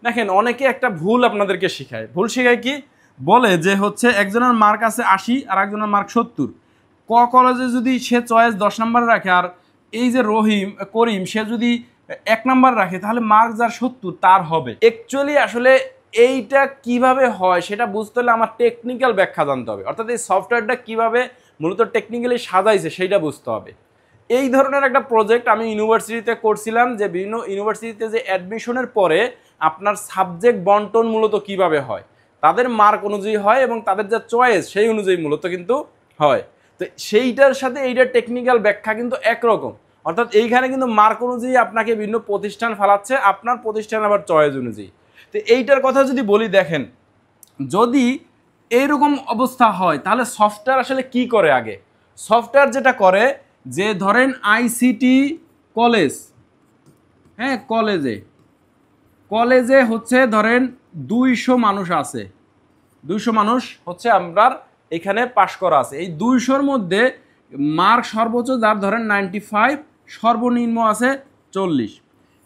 দেখেন অনেকে একটা ভুল আপনাদেরকে শেখায়, ভুল শেখায় কি বলে যে হচ্ছে একজনের মার্ক আছে 80 আর একজনের মার্ক 70, কলেজে যদি সে চয়েস 10 নাম্বার রাখে আর এই যে করিম সে যদি 1 নাম্বার রাখে তাহলে মার্ক যার 70 তার হবে। অ্যাকচুয়ালি আসলে এইটা কিভাবে হয় সেটা বুঝতে হলে আমার টেকনিক্যাল ব্যাখ্যা জানতে হবে, অর্থাৎ এই সফটওয়্যারটা কিভাবে মূলত টেকনিক্যালি সাজাইছে সেইটা বুঝতে হবে। এই ধরনের একটা প্রজেক্ট আমি ইউনিভার্সিটিতে করছিলাম, যে বিভিন্ন ইউনিভার্সিটিতে যে অ্যাডমিশনের পরে আপনার সাবজেক্ট বন্টন মূলত কিভাবে হয়, তাদের মার্ক অনুযায়ী হয় এবং তাদের যা চয়েস সেই অনুযায়ী মূলত কিন্তু হয়। তো সেইটার সাথে এইটার টেকনিক্যাল ব্যাখ্যা কিন্তু একরকম, অর্থাৎ এইখানে কিন্তু মার্ক অনুযায়ী আপনাকে বিভিন্ন প্রতিষ্ঠান ফেলাচ্ছে, আপনার প্রতিষ্ঠান আবার চয়েস অনুযায়ী। তো এইটার কথা যদি বলি, দেখেন যদি এইরকম অবস্থা হয় তাহলে সফটওয়্যার আসলে কি করে? আগে সফটওয়্যার যেটা করে যে ধরেন আইসিটি কলেজ, হ্যাঁ কলেজে হচ্ছে ধরেন 200 মানুষ আছে, 200 মানুষ হচ্ছে আপনার এখানে পাশ করা আছে। এই 200-র মধ্যে মার্ক সর্বোচ্চ যার ধরেন 95, সর্বনিম্ন আছে 40।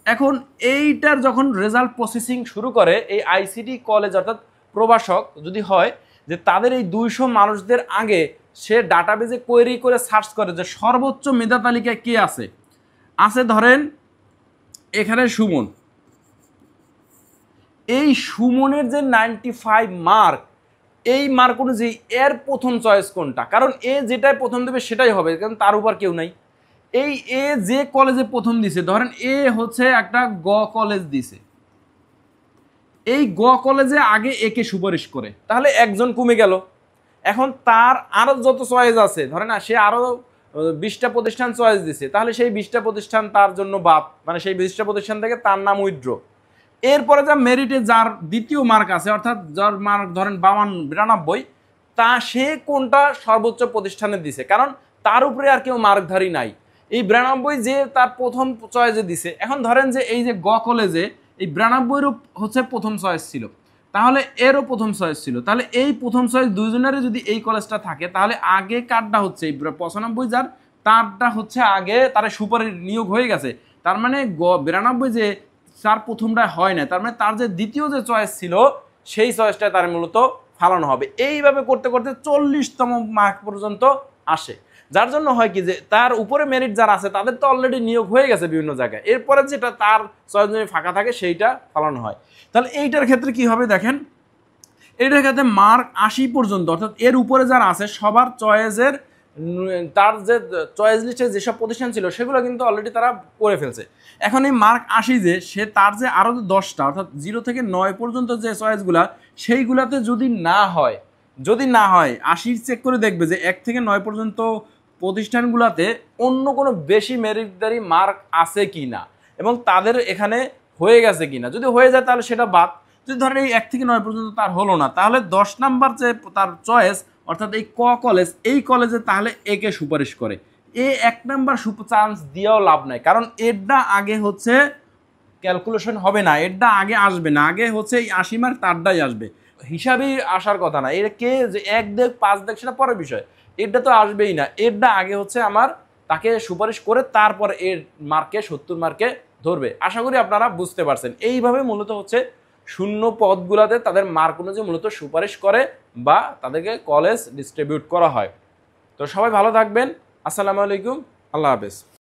এখন এইটার যখন রেজাল্ট প্রসেসিং শুরু করে এই আইসিটি কলেজ অর্থাৎ প্রভাষক যদি হয় যে তাদের এই 200 মানুষদের আগে সে ডাটাবেজে কোয়েরি করে সার্চ করে যে সর্বোচ্চ মেধা তালিকায় কে আছে। ধরেন এখানে সুমন, এই সুমনের যে 95 মার্ক, এই মার্ক অনুযায়ী এর প্রথম চয়েস কোনটা, কারণ এ যেটাই প্রথম দেবে সেটাই হবে, কারণ তার উপর কেউ নাই। এই এ যে কলেজে প্রথম দিছে, ধরেন এ হচ্ছে একটা কলেজ দিছে, এই কলেজে আগে একে সুপারিশ করে, তাহলে একজন কমে গেল। এখন তার আরো যত চয়েস আছে, ধরেন সে আরো 20টা প্রতিষ্ঠান চয়েস দিছে, তাহলে সেই 20টা প্রতিষ্ঠান তার জন্য বাদ, মানে সেই 20টা প্রতিষ্ঠান থেকে তার নাম উইথড্র। এরপরে যা মেরিটে যার দ্বিতীয় মার্ক আছে, অর্থাৎ যার মার্ক ধরেন 92, তা সে কোনটা সর্বোচ্চ প্রতিষ্ঠানে দিছে, কারণ তার উপরে আর কেউ মার্কধারী নাই। এই 92 যে তার প্রথম চয়েসে দিছে, এখন ধরেন যে এই যে কলেজে এই 92-এরও হচ্ছে প্রথম চয়েস ছিল, তাহলে এরও প্রথম চয়েস ছিল, তাহলে এই প্রথম চয়েস দুইজনেরই যদি এই কলেজটা থাকে তাহলে আগে কার্ডটা হচ্ছে এই 95 যার, তারটা হচ্ছে আগে তার সুপারিশ নিয়োগ হয়ে গেছে। তার মানে 92 যে তার প্রথমটা হয় না, তার মানে তার যে দ্বিতীয় যে চয়েস ছিল সেই চয়েসটা তার মূলত ফালানো হবে। এইভাবে করতে করতে 40তম মার্ক পর্যন্ত আসে, যার জন্য হয় কি যে তার উপরে মেরিট যারা আছে তাদের তো অলরেডি নিয়োগ হয়ে গেছে বিভিন্ন জায়গায়, এরপরে যেটা তার চয়েস ফাঁকা থাকে সেইটা ফালানো হয়। তাহলে এইটার ক্ষেত্রে কি হবে দেখেন, এইটার ক্ষেত্রে মার্ক 80 পর্যন্ত, অর্থাৎ এর উপরে যারা আছে সবার চয়েসের তার যে চয়েস লিস্টে যেসব প্রতিষ্ঠান ছিল সেগুলো কিন্তু অলরেডি তারা করে ফেলছে। এখন এই মার্ক 80 যে সে তার যে আরও 10টা অর্থাৎ 0 থেকে 9 পর্যন্ত যে চয়েসগুলা সেইগুলাতে যদি না হয় 80 চেক করে দেখবে যে 1 থেকে 9 পর্যন্ত প্রতিষ্ঠানগুলোতে অন্য কোনো বেশি মেরিটদারি মার্ক আছে কি না এবং তাদের এখানে হয়ে গেছে কিনা। যদি হয়ে যায় তাহলে সেটা বাদ, যদি ধরেন এই 1 থেকে 9 পর্যন্ত তার হলো না, তাহলে 10 নাম্বার যে তার চয়েস অর্থাৎ এই কলেজ, এই কলেজে তাহলে একে সুপারিশ করে। 1 নাম্বার চান্স দিয়েও লাভ নাই, কারণ এরটা আগে হচ্ছে ক্যালকুলেশন হবে না, এরটা আগে আসবে না, আগে হচ্ছে এই 80 মার্ক তারটাই আসবে, হিসাবেই আসার কথা না। এর কে যে 1 দেখ 5 দেখ সেটা পরের বিষয়, এরটা তো আসবেই না। এরটা আগে হচ্ছে আমার তাকে সুপারিশ করে তারপর এর মার্কে 70 মার্কে ধরবে। আশা করি আপনারা বুঝতে পারছেন। এইভাবে মূলত হচ্ছে শূন্য পদগুলোতে তাদের মার্ক অনুযায়ী মূলত সুপারিশ করে বা তাদেরকে কলেজ ডিস্ট্রিবিউট করা হয়। তো সবাই ভালো থাকবেন, আসসালামু আলাইকুম, আল্লাহ হাফেজ।